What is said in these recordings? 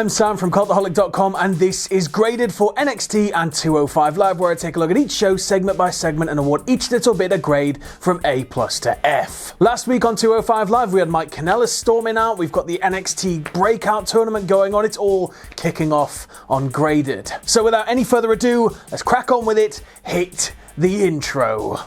I'm Sam from Cultaholic.com, and this is Graded for NXT and 205 Live, where I take a look at each show segment by segment and award each little bit a grade from A+ to F. Last week on 205 Live, we had Mike Kanellis storming out. We've got the NXT Breakout Tournament going on. It's all kicking off on Graded. So without any further ado, let's crack on with it. Hit the intro.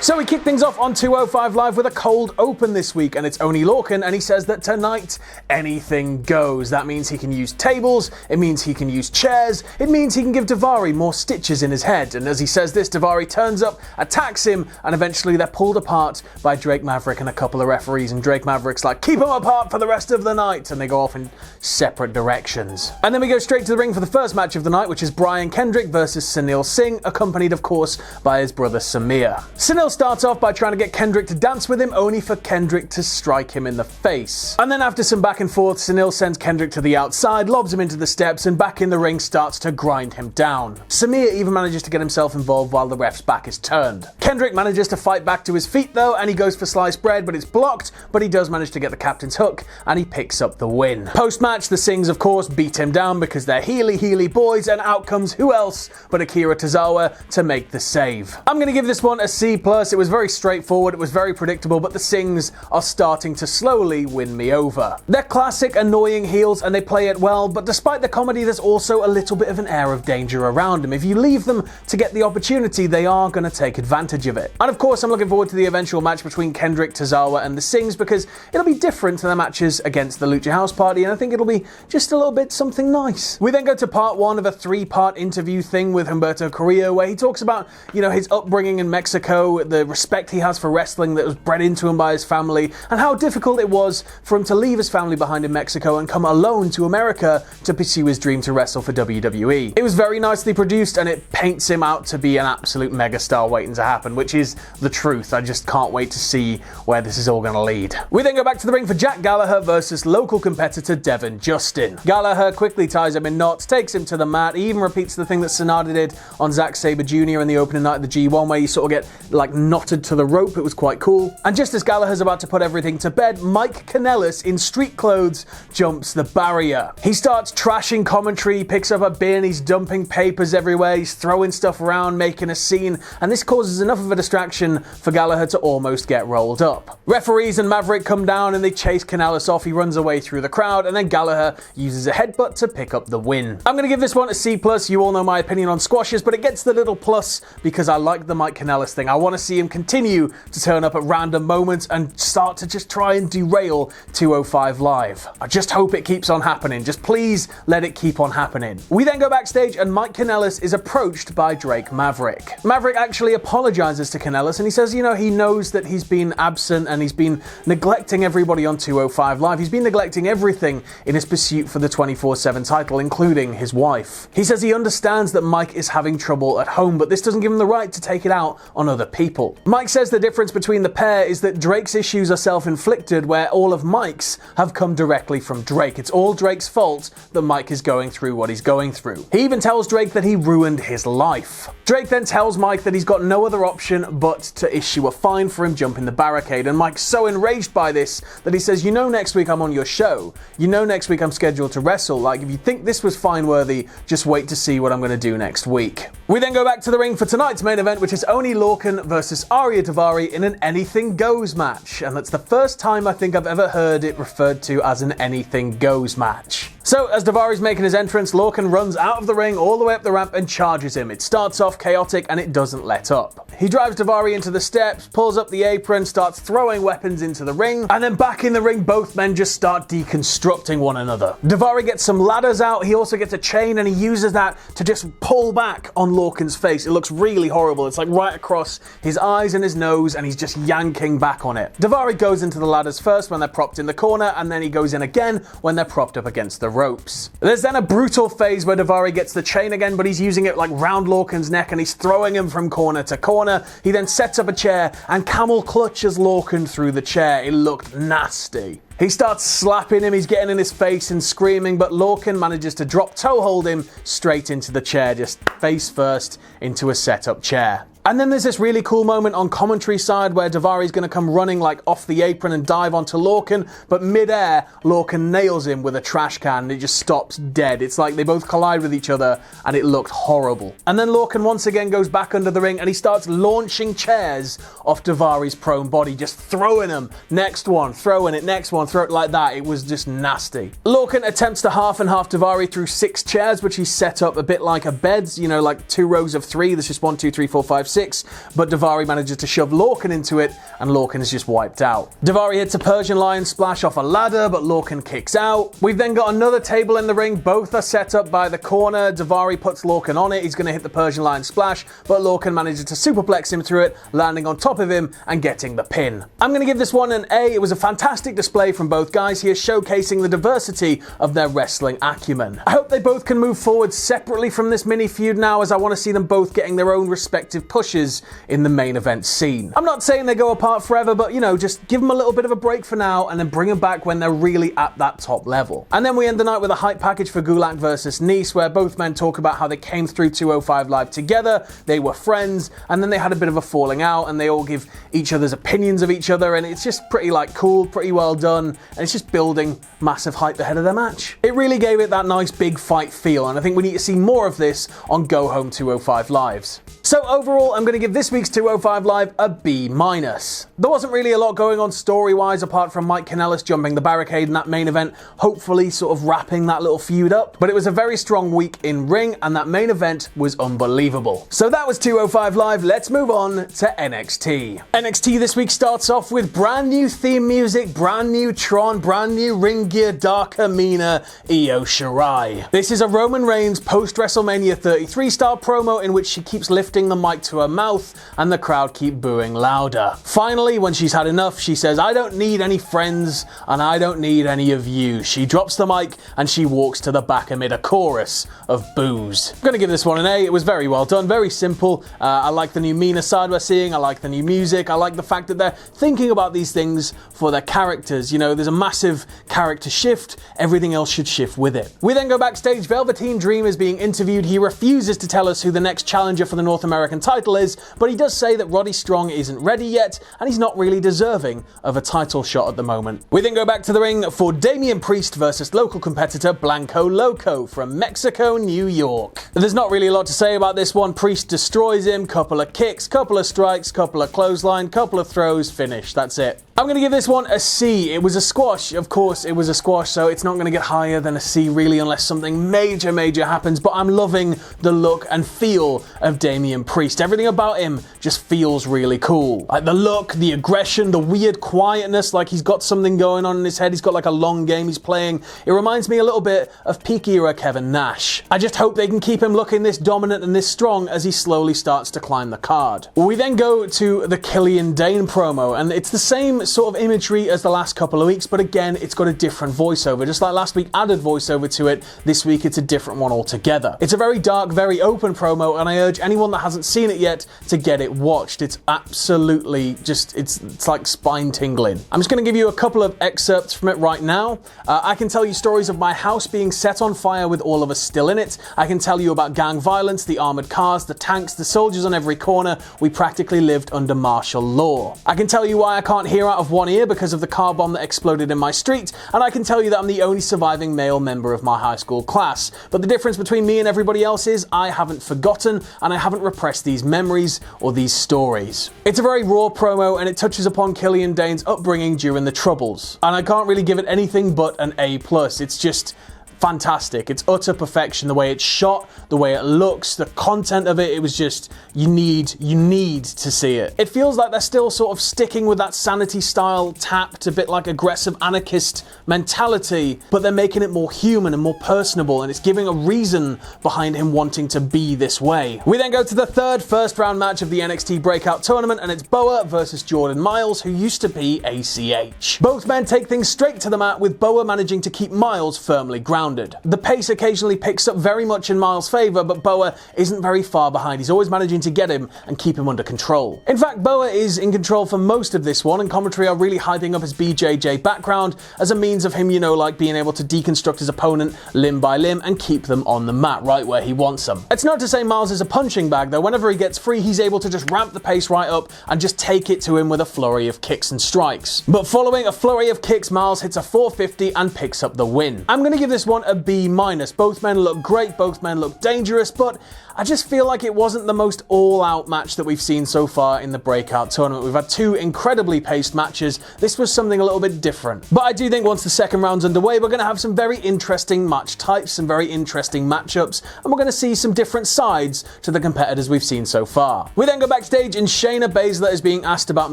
So we kick things off on 205 Live with a cold open this week, and it's Oney Lorcan, and he says that tonight, anything goes. That means he can use tables, it means he can use chairs, it means he can give Davari more stitches in his head. And as he says this, Davari turns up, attacks him, and eventually they're pulled apart by Drake Maverick and a couple of referees, and Drake Maverick's like, keep them apart for the rest of the night, and they go off in separate directions. And then we go straight to the ring for the first match of the night, which is Brian Kendrick versus Sunil Singh, accompanied of course by his brother Samir. Sunil starts off by trying to get Kendrick to dance with him, only for Kendrick to strike him in the face. And then after some back and forth, Sunil sends Kendrick to the outside, lobs him into the steps, and back in the ring starts to grind him down. Samir even manages to get himself involved while the ref's back is turned. Kendrick manages to fight back to his feet though, and he goes for sliced bread, but it's blocked, but he does manage to get the captain's hook, and he picks up the win. Post-match, the Singhs of course beat him down because they're Healy boys, and out comes who else but Akira Tozawa to make the save. I'm going to give this one a C+. It was very straightforward, it was very predictable, but the Singhs are starting to slowly win me over. They're classic annoying heels and they play it well, but despite the comedy, there's also a little bit of an air of danger around them. If you leave them to get the opportunity, they are going to take advantage of it. And of course, I'm looking forward to the eventual match between Kendrick, Tozawa and the Singhs, because it'll be different to the matches against the Lucha House Party, and I think it'll be just a little bit something nice. We then go to part one of a 3-part interview thing with Humberto Carrillo, where he talks about, his upbringing in Mexico, the respect he has for wrestling that was bred into him by his family, and how difficult it was for him to leave his family behind in Mexico and come alone to America to pursue his dream to wrestle for WWE. It was very nicely produced, and it paints him out to be an absolute megastar waiting to happen, which is the truth. I just can't wait to see where this is all going to lead. We then go back to the ring for Jack Gallagher versus local competitor Devin Justin. Gallagher quickly ties him in knots, takes him to the mat. He even repeats the thing that Sonata did on Zack Sabre Jr. in the opening night of the G1, where you sort of get knotted to the rope. It was quite cool. And just as Gallagher's about to put everything to bed, Mike Kanellis in street clothes jumps the barrier. He starts trashing commentary, he picks up a bin, he's dumping papers everywhere, he's throwing stuff around, making a scene, and this causes enough of a distraction for Gallagher to almost get rolled up. Referees and Maverick come down and they chase Kanellis off. He runs away through the crowd, and then Gallagher uses a headbutt to pick up the win. I'm going to give this one a C+. You all know my opinion on squashes, but it gets the little plus because I like the Mike Kanellis thing. I want to see him continue to turn up at random moments and start to just try and derail 205 Live. I just hope it keeps on happening. Just please let it keep on happening. We then go backstage and Mike Kanellis is approached by Drake Maverick. Maverick actually apologizes to Kanellis, and he says, he knows that he's been absent and he's been neglecting everybody on 205 Live. He's been neglecting everything in his pursuit for the 24/7 title, including his wife. He says he understands that Mike is having trouble at home, but this doesn't give him the right to take it out on other people. Mike says the difference between the pair is that Drake's issues are self-inflicted, where all of Mike's have come directly from Drake. It's all Drake's fault that Mike is going through what he's going through. He even tells Drake that he ruined his life. Drake then tells Mike that he's got no other option but to issue a fine for him jumping the barricade, and Mike's so enraged by this that he says, next week I'm on your show. Next week I'm scheduled to wrestle. If you think this was fine-worthy, just wait to see what I'm going to do next week. We then go back to the ring for tonight's main event, which is Oney Lorcan versus Ariya Daivari in an anything goes match, and that's the first time I think I've ever heard it referred to as an anything goes match. So as Davari's making his entrance, Lorcan runs out of the ring all the way up the ramp and charges him. It starts off chaotic and it doesn't let up. He drives Davari into the steps, pulls up the apron, starts throwing weapons into the ring, and then back in the ring both men just start deconstructing one another. Davari gets some ladders out, he also gets a chain, and he uses that to just pull back on Lorcan's face. It looks really horrible. It's right across his eyes and his nose, and he's just yanking back on it. Davari goes into the ladders first when they're propped in the corner, and then he goes in again when they're propped up against the ropes. There's then a brutal phase where Davari gets the chain again, but he's using it round Lorcan's neck, and he's throwing him from corner to corner. He then sets up a chair and camel clutches Lorcan through the chair. It looked nasty. He starts slapping him, he's getting in his face and screaming, but Lorcan manages to drop toe hold him straight into the chair, just face first into a set-up chair. And then there's this really cool moment on commentary side where Daivari's going to come running like off the apron and dive onto Lorcan, but mid-air, Lorcan nails him with a trash can and it just stops dead. It's like they both collide with each other and it looked horrible. And then Lorcan once again goes back under the ring and he starts launching chairs off Daivari's prone body, just throwing them. Next one, throwing it, next one, throw it like that. It was just nasty. Lorcan attempts to half and half Daivari through 6 chairs, which he set up a bit like a bed, you know, like 2 rows of 3. There's just 1, 2, 3, 4, 5, 6. But Daivari manages to shove Lorcan into it, and Lorcan is just wiped out. Daivari hits a Persian Lion splash off a ladder, but Lorcan kicks out. We've then got another table in the ring. Both are set up by the corner. Daivari puts Lorcan on it. He's going to hit the Persian Lion splash, but Lorcan manages to superplex him through it, landing on top of him and getting the pin. I'm going to give this one an A. It was a fantastic display from both guys here, showcasing the diversity of their wrestling acumen. I hope they both can move forward separately from this mini feud now, as I want to see them both getting their own respective pushes in the main event scene. I'm not saying they go apart forever, but you know, just give them a little bit of a break for now and then bring them back when they're really at that top level. And then we end the night with a hype package for Gulak versus Nice, where both men talk about how they came through 205 Live together, they were friends, and then they had a bit of a falling out and they all give each other's opinions of each other, and it's just pretty like cool, pretty well done, and it's just building massive hype ahead of their match. It really gave it that nice big fight feel, and I think we need to see more of this on Go Home 205 Lives. So overall, I'm going to give this week's 205 Live a B-. There wasn't really a lot going on story-wise apart from Mike Kanellis jumping the barricade in that main event, hopefully sort of wrapping that little feud up. But it was a very strong week in ring, and that main event was unbelievable. So that was 205 Live. Let's move on to NXT. NXT this week starts off with brand new theme music, brand new Tron, brand new ring gear, dark Amina, Io Shirai. This is a Roman Reigns post-WrestleMania 33 style promo in which she keeps lifting the mic to her mouth and the crowd keep booing louder. Finally, when she's had enough, she says, "I don't need any friends and I don't need any of you." She drops the mic and she walks to the back amid a chorus of boos. I'm gonna give this one an A. It was very well done, very simple. I like the new Mina side we're seeing. I like the new music. I like the fact that they're thinking about these things for their characters. You know, there's a massive character shift. Everything else should shift with it. We then go backstage. Velveteen Dream is being interviewed. He refuses to tell us who the next challenger for the North American title is, but he does say that Roddy Strong isn't ready yet, and he's not really deserving of a title shot at the moment. We then go back to the ring for Damian Priest versus local competitor Blanco Loco from Mexico, New York. There's not really a lot to say about this one. Priest destroys him, couple of kicks, couple of strikes, couple of clothesline, couple of throws, finish. That's it. I'm going to give this one a C. It was a squash. Of course, it was a squash, so it's not going to get higher than a C really unless something major happens, but I'm loving the look and feel of Damian Priest. Everything about him just feels really cool. Like the look, the aggression, the weird quietness, like he's got something going on in his head. He's got like a long game he's playing. It reminds me a little bit of peak era Kevin Nash. I just hope they can keep him looking this dominant and this strong as he slowly starts to climb the card. We then go to the Killian Dain promo, and it's the same sort of imagery as the last couple of weeks, but again, it's got a different voiceover. Just like last week added voiceover to it, this week it's a different one altogether. It's a very dark, very open promo, and I urge anyone that hasn't seen it yet to get it watched. It's absolutely just, it's like spine tingling. I'm just going to give you a couple of excerpts from it right now. I can tell you stories of my house being set on fire with all of us still in it. I can tell you about gang violence, the armored cars, the tanks, the soldiers on every corner. We practically lived under martial law. I can tell you why I can't hear out of one ear because of the car bomb that exploded in my street, and I can tell you that I'm the only surviving male member of my high school class. But the difference between me and everybody else is I haven't forgotten and I haven't repressed these memories or these stories. It's a very raw promo, and it touches upon Killian Dain's upbringing during the Troubles. And I can't really give it anything but an A+. It's just fantastic. It's utter perfection. The way it's shot, the way it looks, the content of it, it was just, you need to see it. It feels like they're still sort of sticking with that Sanity style tapped, a bit like aggressive anarchist mentality, but they're making it more human and more personable, and it's giving a reason behind him wanting to be this way. We then go to the third first round match of the NXT Breakout Tournament, and it's Boa versus Jordan Myles, who used to be ACH. Both men take things straight to the mat, with Boa managing to keep Myles firmly grounded. grounded. The pace occasionally picks up very much in Myles' favour, but Boa isn't very far behind. He's always managing to get him and keep him under control. In fact, Boa is in control for most of this one, and commentary are really hyping up his BJJ background as a means of him, like being able to deconstruct his opponent limb by limb and keep them on the mat right where he wants them. It's not to say Myles is a punching bag though. Whenever he gets free, he's able to just ramp the pace right up and just take it to him with a flurry of kicks and strikes. But following a flurry of kicks, Myles hits a 450 and picks up the win. I'm going to give this one a B-. Both men look great, both men look dangerous, but I just feel like it wasn't the most all-out match that we've seen so far in the Breakout Tournament. We've had two incredibly paced matches. This was something a little bit different. But I do think once the second round's underway, we're going to have some very interesting match types, some very interesting matchups, and we're going to see some different sides to the competitors we've seen so far. We then go backstage and Shayna Baszler is being asked about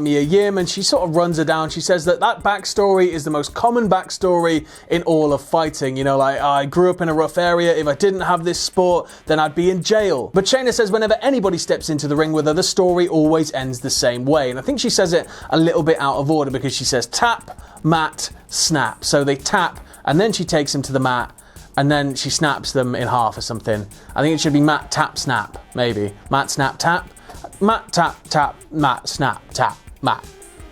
Mia Yim, and she sort of runs her down. She says that backstory is the most common backstory in all of fighting. Like, I grew up in a rough area. If I didn't have this sport, then I'd be in jail. But Shayna says whenever anybody steps into the ring with her, the story always ends the same way. And I think she says it a little bit out of order because she says tap, mat, snap. So they tap, and then she takes them to the mat, and then she snaps them in half or something. I think it should be mat, tap, snap, maybe. Mat, snap, tap. Mat, tap, tap, mat, snap, tap, mat.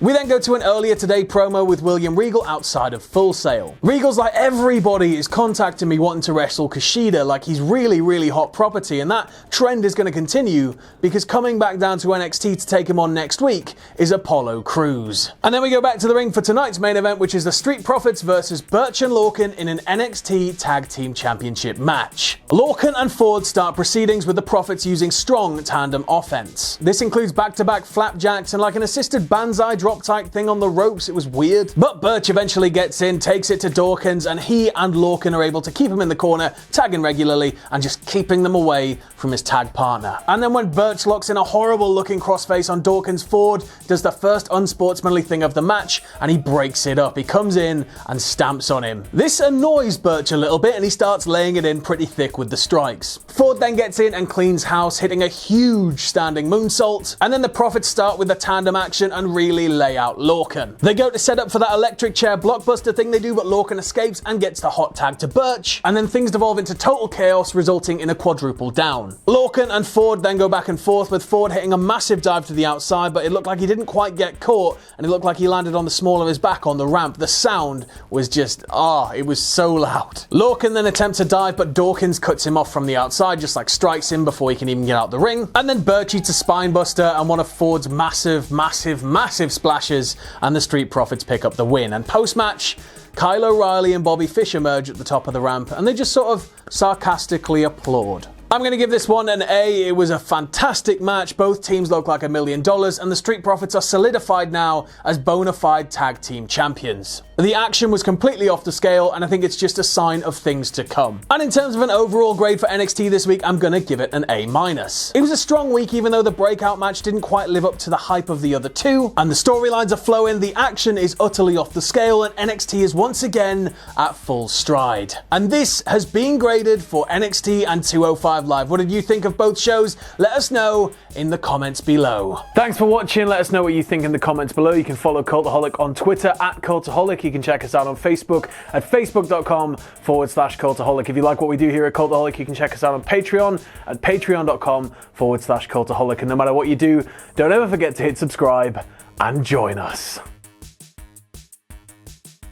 We then go to an earlier today promo with William Regal outside of Full Sail. Regal's like, everybody is contacting me wanting to wrestle Kushida, like he's really, really hot property, and that trend is going to continue because coming back down to NXT to take him on next week is Apollo Crews. And then we go back to the ring for tonight's main event, which is the Street Profits versus Burch and Lorcan in an NXT Tag Team Championship match. Lorcan and Ford start proceedings with the Profits using strong tandem offense. This includes back-to-back flapjacks and like an assisted banzai drop type thing on the ropes. It was weird. But Burch eventually gets in, takes it to Dawkins, and he and Lorcan are able to keep him in the corner, tagging regularly and just keeping them away from his tag partner. And then when Burch locks in a horrible looking crossface on Dawkins, Ford does the first unsportsmanly thing of the match and he breaks it up. He comes in and stamps on him. This annoys Burch a little bit and he starts laying it in pretty thick with the strikes. Ford then gets in and cleans house, hitting a huge standing moonsault, and then the Profits start with the tandem action and really lay out Lorcan. They go to set up for that electric chair blockbuster thing they do, but Lorcan escapes and gets the hot tag to Burch, and then things devolve into total chaos, resulting in a quadruple down. Lorcan and Ford then go back and forth, with Ford hitting a massive dive to the outside, but it looked like he didn't quite get caught, and it looked like he landed on the small of his back on the ramp. The sound was just, it was so loud. Lorcan then attempts a dive, but Dawkins cuts him off from the outside, just like strikes him before he can even get out the ring, and then Burch eats a spine buster and one of Ford's massive splashes, and the Street Profits pick up the win. And post-match, Kyle O'Reilly and Bobby Fish emerge at the top of the ramp, and they just sort of sarcastically applaud. I'm going to give this one an A. It was a fantastic match. Both teams look like $1 million, and the Street Profits are solidified now as bona fide tag team champions. The action was completely off the scale, and I think it's just a sign of things to come. And in terms of an overall grade for NXT this week, I'm going to give it an A-. It was a strong week, even though the breakout match didn't quite live up to the hype of the other two, and the storylines are flowing, the action is utterly off the scale, and NXT is once again at full stride. And this has been graded for NXT and 205 Live. What did you think of both shows? Let us know in the comments below. Thanks for watching. Let us know what you think in the comments below. You can follow Cultaholic on Twitter at Cultaholic. You can check us out on Facebook at facebook.com/Cultaholic. If you like what we do here at Cultaholic, you can check us out on Patreon at patreon.com/Cultaholic. And no matter what you do, don't ever forget to hit subscribe and join us.